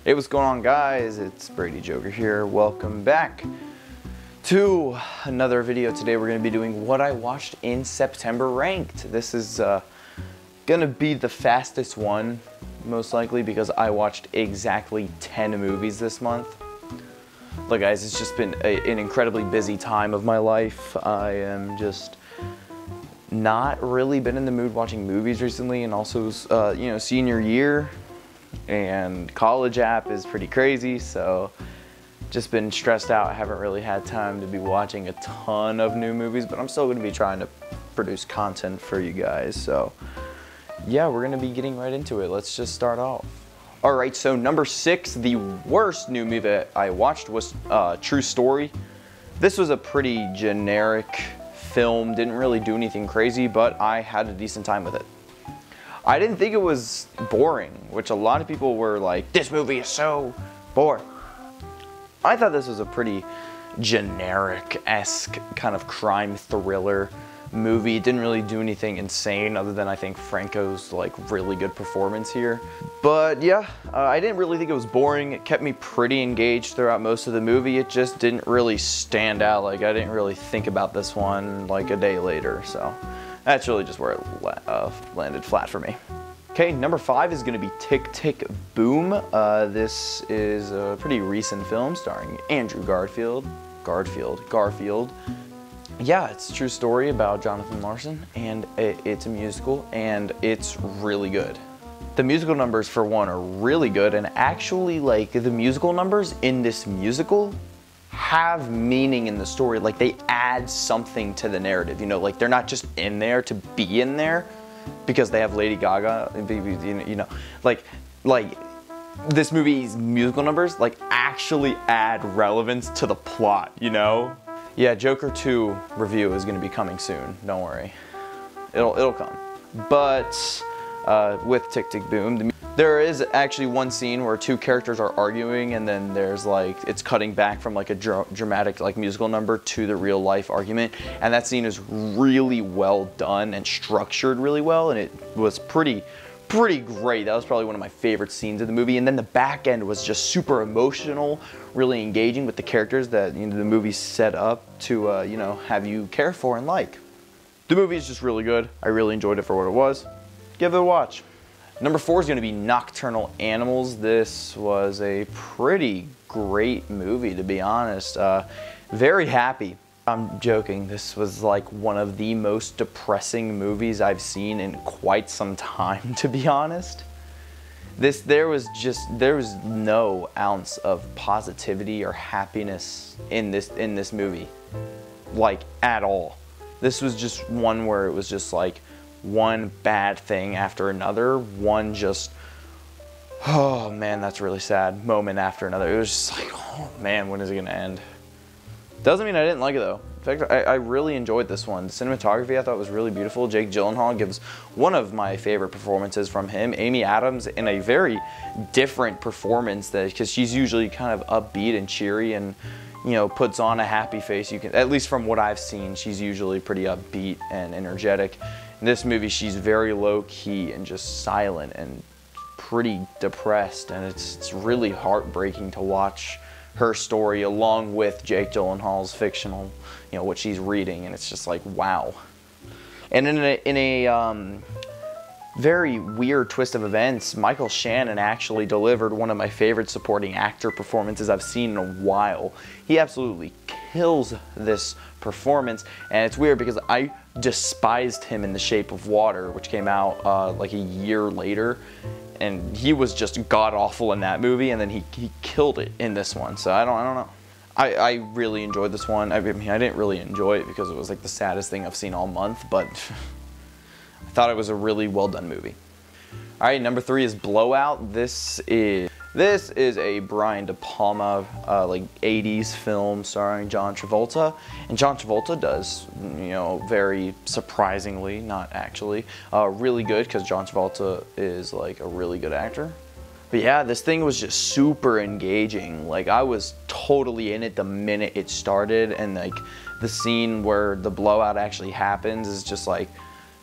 Hey, what's going on, guys? It's Brady Joker here. Welcome back to another video. Today we're going to be doing what I watched in September ranked. This is going to be the fastest one, most likely, because I watched exactly 10 movies this month. Look, guys, it's just been an incredibly busy time of my life. I am just not really been in the mood watching movies recently, and also, you know, senior year and college app is pretty crazy, so just been stressed out. I haven't really had time to be watching a ton of new movies, but I'm still going to be trying to produce content for you guys. So yeah, we're going to be getting right into it. Let's just start off. Alright, so number 6, the worst new movie that I watched was True Story. This was a pretty generic film, didn't really do anything crazy, but I had a decent time with it. I didn't think it was boring, which a lot of people were like, this movie is so boring. I thought this was a pretty generic-esque kind of crime thriller movie. It didn't really do anything insane other than I think Franco's like really good performance here. But yeah, I didn't really think it was boring. It kept me pretty engaged throughout most of the movie. It just didn't really stand out. Like, I didn't really think about this one like a day later, so that's really just where it landed flat for me. Okay, number 5 is going to be Tick, Tick, Boom. This is a pretty recent film starring Andrew Garfield. Yeah, it's a true story about Jonathan Larson, and it's a musical, and it's really good. The musical numbers, for one, are really good, and actually, like, the musical numbers in this musical have meaning in the story. Like, they add something to the narrative, you know, like, they're not just in there to be in there because they have Lady Gaga, you know, like this movie's musical numbers, like, actually add relevance to the plot, you know? Yeah, Joker 2 review is gonna be coming soon, don't worry. It'll come. But with Tick, Tick, Boom, there is actually one scene where two characters are arguing, and then there's like, it's cutting back from like a dramatic like musical number to the real life argument, and that scene is really well done and structured really well, and it was pretty great. That was probably one of my favorite scenes of the movie. And then the back end was just super emotional, really engaging with the characters that, you know, the movie set up to you know, have you care for and like. The movie is just really good. I really enjoyed it for what it was. Give it a watch. Number 4 is going to be Nocturnal Animals. This was a pretty great movie, to be honest. Very happy. I'm joking. This was like one of the most depressing movies I've seen in quite some time, to be honest. There was no ounce of positivity or happiness in this movie, like, at all. This was just one where it was just like one bad thing after another, one just, oh man, that's really sad, moment after another. It was just like, oh man, when is it gonna end? Doesn't mean I didn't like it though. In fact, I really enjoyed this one. The cinematography I thought was really beautiful. Jake Gyllenhaal gives one of my favorite performances from him. Amy Adams in a very different performance, because she's usually kind of upbeat and cheery and, you know, puts on a happy face. You can, at least from what I've seen, she's usually pretty upbeat and energetic. In this movie, she's very low-key and just silent and pretty depressed, and it's really heartbreaking to watch her story along with Jake Gyllenhaal's fictional, you know, what she's reading, and it's just like, wow. And in a very weird twist of events, Michael Shannon actually delivered one of my favorite supporting actor performances I've seen in a while. He absolutely kills this performance, and it's weird because I despised him in The Shape of Water, which came out like a year later, and he was just god-awful in that movie, and then he killed it in this one, so I don't know. I really enjoyed this one. I mean, I didn't really enjoy it because it was like the saddest thing I've seen all month, but I thought it was a really well done movie. Alright, number 3 is Blowout. This is a Brian De Palma like 80s film starring John Travolta, and John Travolta does, you know, very surprisingly, not actually, really good, because John Travolta is like a really good actor. But yeah, this thing was just super engaging. Like, I was totally in it the minute it started, and like the scene where the blowout actually happens is just like,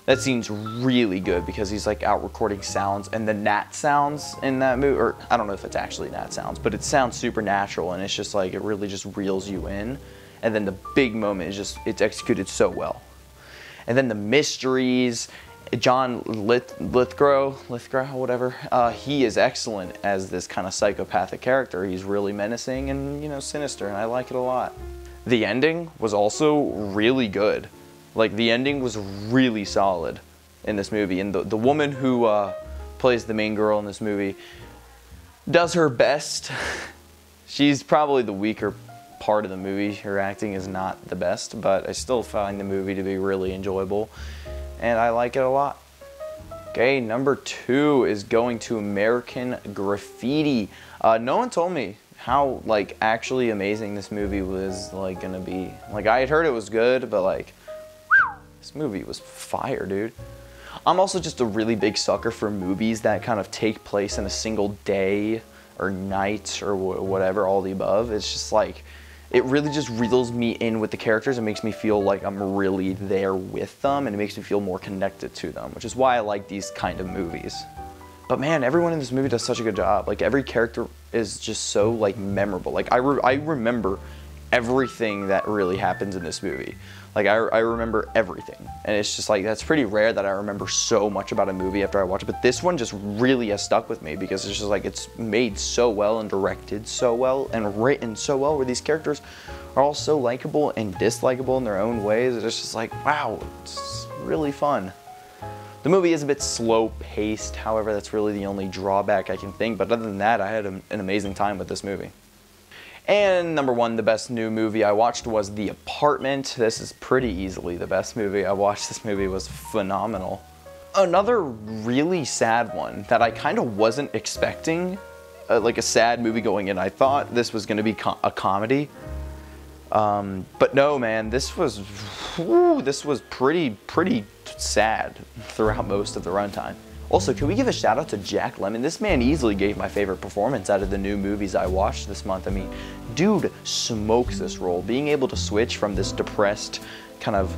That scene's really good because he's like out recording sounds, and the gnat sounds in that movie, or I don't know if it's actually gnat sounds, but it sounds supernatural, and it's just like, it really just reels you in. And then the big moment is just, it's executed so well. And then the mysteries, John Lithgow, whatever, he is excellent as this kind of psychopathic character. He's really menacing and, you know, sinister, and I like it a lot. The ending was also really good. Like, the ending was really solid in this movie, and the woman who plays the main girl in this movie does her best. She's probably the weaker part of the movie. Her acting is not the best, but I still find the movie to be really enjoyable, and I like it a lot. Okay, number 2 is going to American Graffiti. No one told me how, like, actually amazing this movie was, like, gonna be. Like, I had heard it was good, but, like, this movie was fire, dude. I'm also just a really big sucker for movies that kind of take place in a single day or night or whatever, all the above. It's just like, it really just reels me in with the characters and makes me feel like I'm really there with them, and it makes me feel more connected to them, which is why I like these kind of movies. But man, everyone in this movie does such a good job. Like, every character is just so, like, memorable. Like, I remember everything that really happens in this movie. Like, I remember everything, and it's just like, that's pretty rare that I remember so much about a movie after I watch it, but this one just really has stuck with me because it's just like, it's made so well and directed so well and written so well, where these characters are all so likable and dislikable in their own ways. It's just like, wow, it's really fun. The movie is a bit slow paced, however, that's really the only drawback I can think, but other than that, I had an amazing time with this movie. And number 1, the best new movie I watched was The Apartment. This is pretty easily the best movie I watched. This movie was phenomenal. Another really sad one that I kind of wasn't expecting, like a sad movie going in. I thought this was going to be a comedy. But no, man, this was pretty sad throughout most of the runtime. Also, can we give a shout out to Jack Lemmon? This man easily gave my favorite performance out of the new movies I watched this month. I mean, dude smokes this role. Being able to switch from this depressed, kind of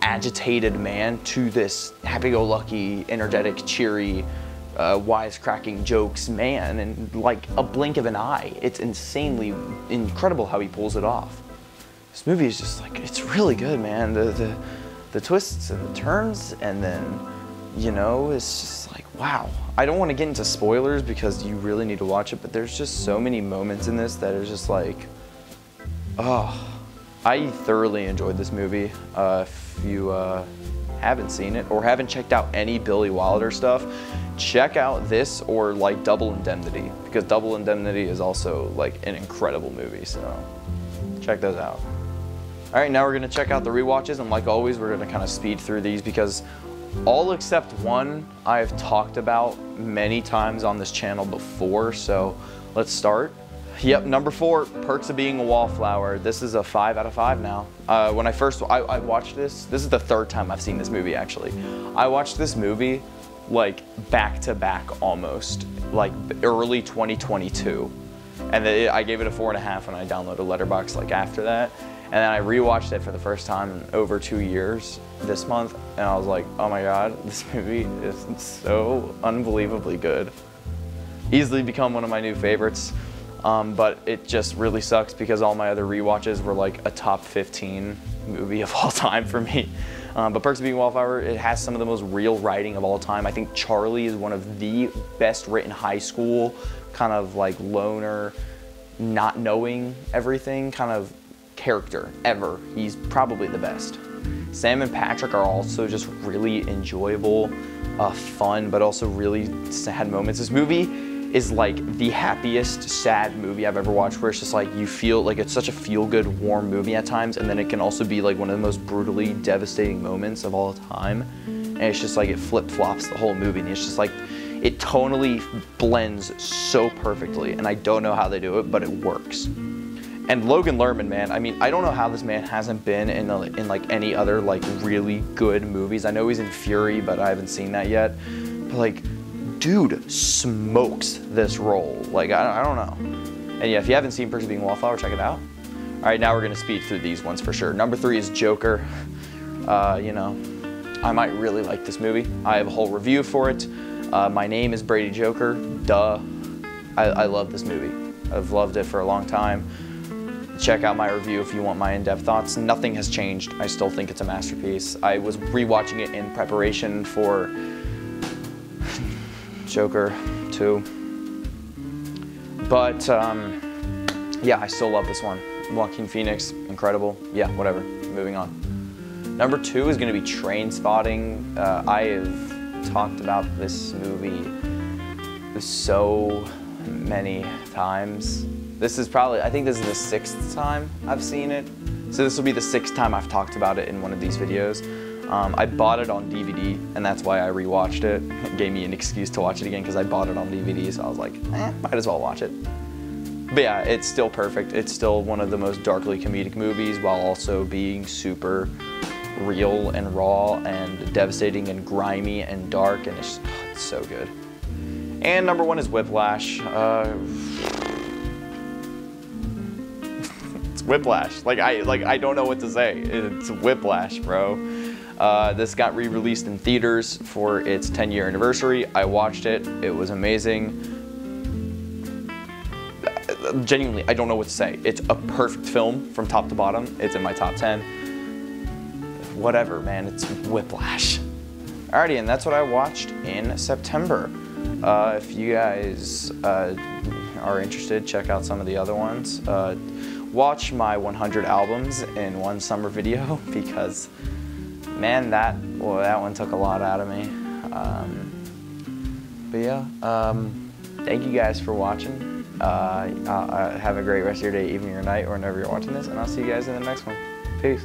agitated man to this happy-go-lucky, energetic, cheery, wisecracking jokes man in like a blink of an eye. It's insanely incredible how he pulls it off. This movie is just like, it's really good, man. The twists and the turns, and then, you know, it's just like, wow. I don't want to get into spoilers because you really need to watch it, but there's just so many moments in this that are just like, oh. I thoroughly enjoyed this movie. If you haven't seen it or haven't checked out any Billy Wilder stuff, check out this or like Double Indemnity, because Double Indemnity is also like an incredible movie, so check those out. All right, now we're gonna check out the rewatches, and like always, we're gonna kind of speed through these because all except one I've talked about many times on this channel before, so let's start. Yep, number 4, Perks of Being a Wallflower. This is a 5 out of 5 now. When I watched this is the 3rd time I've seen this movie actually. I watched this movie like back to back almost, like early 2022. And I gave it a 4.5 when I downloaded Letterboxd like after that. And then I rewatched it for the first time in over 2 years this month, and I was like, oh my god, this movie is so unbelievably good. Easily become one of my new favorites, but it just really sucks because all my other rewatches were like a top 15 movie of all time for me. But Perks of Being a Wallflower, it has some of the most real writing of all time. I think Charlie is one of the best written high school, kind of like loner, not knowing everything kind of character ever. He's probably the best. Sam and Patrick are also just really enjoyable, fun, but also really sad moments. This movie is like the happiest sad movie I've ever watched, where it's just like you feel like it's such a feel-good, warm movie at times, and then it can also be like one of the most brutally devastating moments of all time. And it's just like it flip-flops the whole movie, and it's just like it tonally blends so perfectly, and I don't know how they do it, but it works. And Logan Lerman, man, I mean, I don't know how this man hasn't been in like any other like really good movies. I know he's in Fury, but I haven't seen that yet. But like, dude smokes this role. Like, I don't know. And yeah, if you haven't seen Perks of Being a Wallflower, check it out. All right, now we're gonna speed through these ones for sure. Number 3 is Joker. You know, I might really like this movie. I have a whole review for it. My name is Brady Joker, duh. I love this movie. I've loved it for a long time. Check out my review if you want my in-depth thoughts. Nothing has changed. I still think it's a masterpiece. I was rewatching it in preparation for Joker 2. But yeah, I still love this one. Joaquin Phoenix, incredible. Yeah, whatever, moving on. Number 2 is gonna be Trainspotting. I have talked about this movie so many times. This is probably, I think this is the 6th time I've seen it. So this will be the 6th time I've talked about it in one of these videos. I bought it on DVD, and that's why I rewatched it. It gave me an excuse to watch it again because I bought it on DVD, so I was like, might as well watch it. But yeah, it's still perfect. It's still one of the most darkly comedic movies while also being super real and raw and devastating and grimy and dark, and it's so good. And number 1 is Whiplash. It's Whiplash. I don't know what to say. It's Whiplash, bro. This got re-released in theaters for its 10-year anniversary. I watched it. It was amazing. Genuinely, I don't know what to say. It's a perfect film from top to bottom. It's in my top 10. Whatever, man. It's Whiplash. Alrighty, and that's what I watched in September. If you guys are interested, check out some of the other ones. Watch my 100 albums in one summer video because, man, that one took a lot out of me. But yeah, thank you guys for watching. Have a great rest of your day, evening, or night, or whenever you're watching this, and I'll see you guys in the next one. Peace.